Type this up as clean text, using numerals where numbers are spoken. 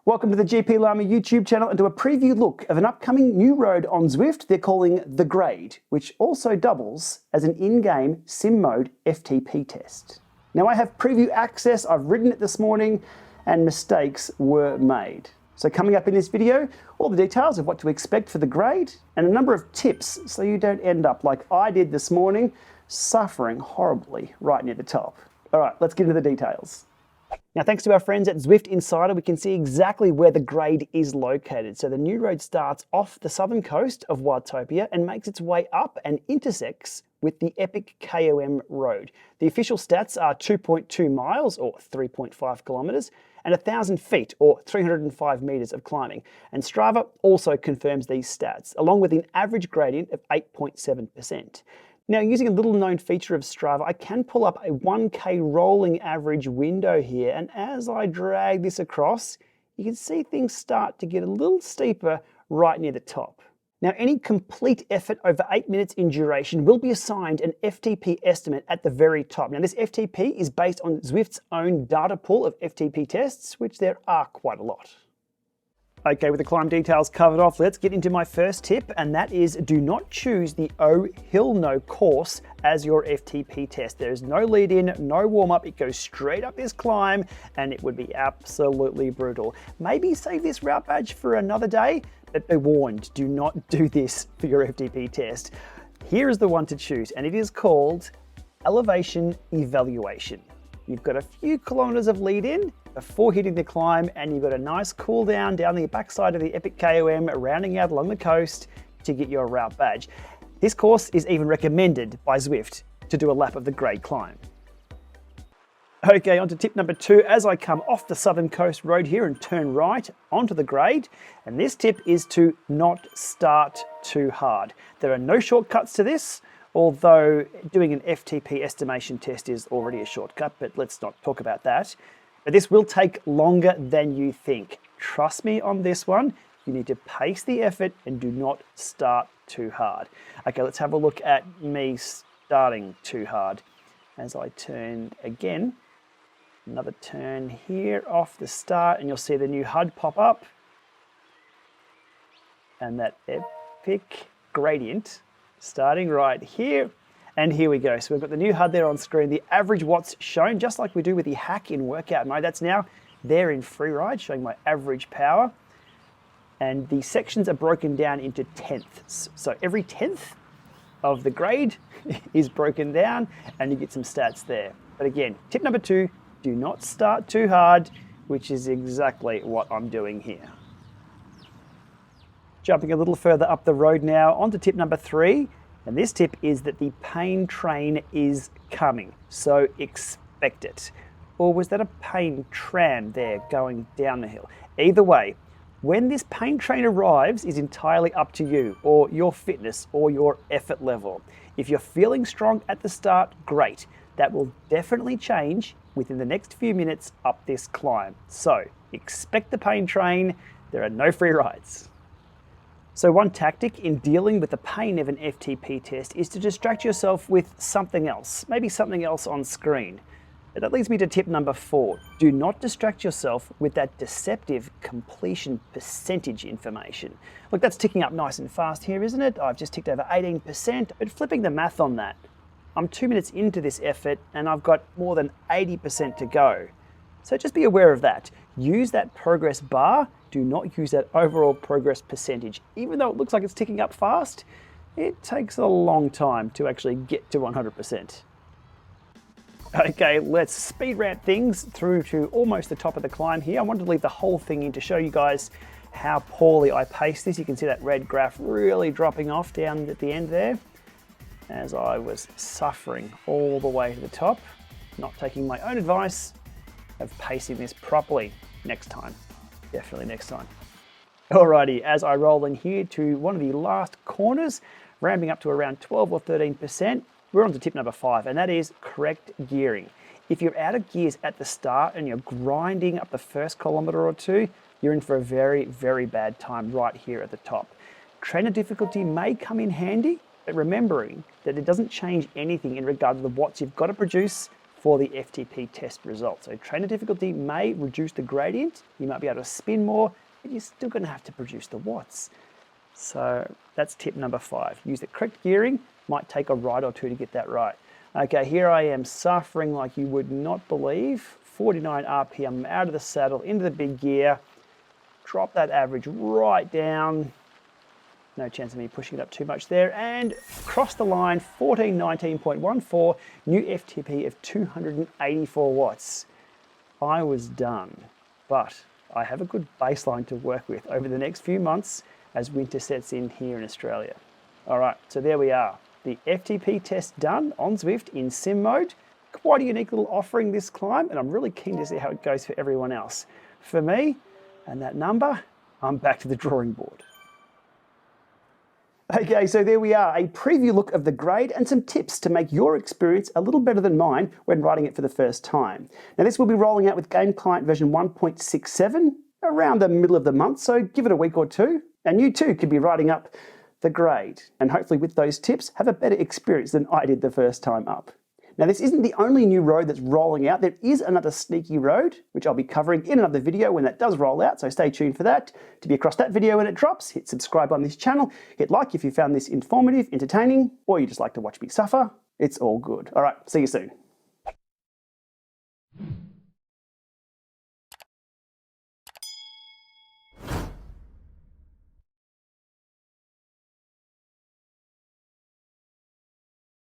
Welcome to the GPLama YouTube channel and to a preview look of an upcoming new road on Zwift they're calling The Grade, which also doubles as an in-game sim mode FTP test. Now I have preview access, I've ridden it this morning, and mistakes were made. So coming up in this video, all the details of what to expect for The Grade and a number of tips so you don't end up like I did this morning, suffering horribly right near the top. All right, let's get into the details. Now, thanks to our friends at Zwift Insider, we can see exactly where the grade is located. So the new road starts off the southern coast of Watopia and makes its way up and intersects with the epic KOM road. The official stats are 2.2 miles or 3.5 kilometers and 1,000 feet or 305 meters of climbing. And Strava also confirms these stats, along with an average gradient of 8.7%. Now, using a little known feature of Strava, I can pull up a 1K rolling average window here, and as I drag this across, you can see things start to get a little steeper right near the top. Now, any complete effort over 8 minutes in duration will be assigned an FTP estimate at the very top. Now, this FTP is based on Zwift's own data pool of FTP tests, which there are quite a lot. Okay, with the climb details covered off, let's get into my first tip, and that is do not choose the O Hill No course as your FTP test. There's no lead in, no warm up, it goes straight up this climb, and it would be absolutely brutal. Maybe save this route badge for another day, but be warned, do not do this for your FTP test. Here is the one to choose, and it is called Elevation Evaluation. You've got a few kilometers of lead in before hitting the climb, and you've got a nice cool down the backside of the epic KOM, rounding out along the coast to get your route badge. This course is even recommended by Zwift to do a lap of the grade climb. Okay, on to tip number 2. As I come off the southern coast road here and turn right onto the grade, and this tip is to not start too hard. There are no shortcuts to this, although doing an FTP estimation test is already a shortcut, but let's not talk about that. But this will take longer than you think. Trust me on this one. You need to pace the effort and do not start too hard. Okay, let's have a look at me starting too hard. As I turn again, another turn here off the start, and you'll see the new HUD pop up. And that epic gradient starting right here. And here we go. So we've got the new HUD there on screen. The average watts shown, just like we do with the hack in workout mode. That's now there in free ride, showing my average power. And the sections are broken down into tenths. So every tenth of the grade is broken down, and you get some stats there. But again, tip number 2, do not start too hard, which is exactly what I'm doing here. Jumping a little further up the road now, onto tip number 3. And this tip is that the pain train is coming, so expect it. Or was that a pain tram there going down the hill? Either way, when this pain train arrives is entirely up to you, or your fitness, or your effort level. If you're feeling strong at the start, great. That will definitely change within the next few minutes up this climb. So expect the pain train, there are no free rides. So one tactic in dealing with the pain of an FTP test is to distract yourself with something else, maybe something else on screen. But that leads me to tip number 4. Do not distract yourself with that deceptive completion percentage information. Look, that's ticking up nice and fast here, isn't it? I've just ticked over 18%, but flipping the math on that, I'm 2 minutes into this effort and I've got more than 80% to go. So just be aware of that. Use that progress bar. Do not use that overall progress percentage. Even though it looks like it's ticking up fast, it takes a long time to actually get to 100%. Okay, let's speed ramp things through to almost the top of the climb here. I wanted to leave the whole thing in to show you guys how poorly I paced this. You can see that red graph really dropping off down at the end there as I was suffering all the way to the top, not taking my own advice of pacing this properly next time. Definitely next time. Alrighty, as I roll in here to one of the last corners, ramping up to around 12 or 13%, we're on to tip number 5, and that is correct gearing. If you're out of gears at the start and you're grinding up the first kilometer or 2, you're in for a very, very bad time right here at the top. Trainer difficulty may come in handy, but remembering that it doesn't change anything in regard to the watts you've got to produce for the FTP test result. So trainer difficulty may reduce the gradient. You might be able to spin more, but you're still going to have to produce the watts. So that's tip number 5. Use the correct gearing. Might take a ride or two to get that right. Okay, here I am suffering like you would not believe. 49 RPM out of the saddle, into the big gear. Drop that average right down. No chance of me pushing it up too much there. And across the line, 1419.14, new FTP of 284 watts. I was done, but I have a good baseline to work with over the next few months as winter sets in here in Australia. All right, so there we are. The FTP test done on Zwift in sim mode. Quite a unique little offering this climb, and I'm really keen to see how it goes for everyone else. For me, and that number, I'm back to the drawing board. Okay, so there we are, a preview look of the grade and some tips to make your experience a little better than mine when riding it for the first time. Now this will be rolling out with Game Client version 1.67 around the middle of the month, so give it a week or two, and you too could be riding up the grade, and hopefully with those tips have a better experience than I did the first time up. Now this isn't the only new road that's rolling out. There is another sneaky road, which I'll be covering in another video when that does roll out, so stay tuned for that. To be across that video when it drops, hit subscribe on this channel, hit like if you found this informative, entertaining, or you just like to watch me suffer. It's all good. All right, see you soon.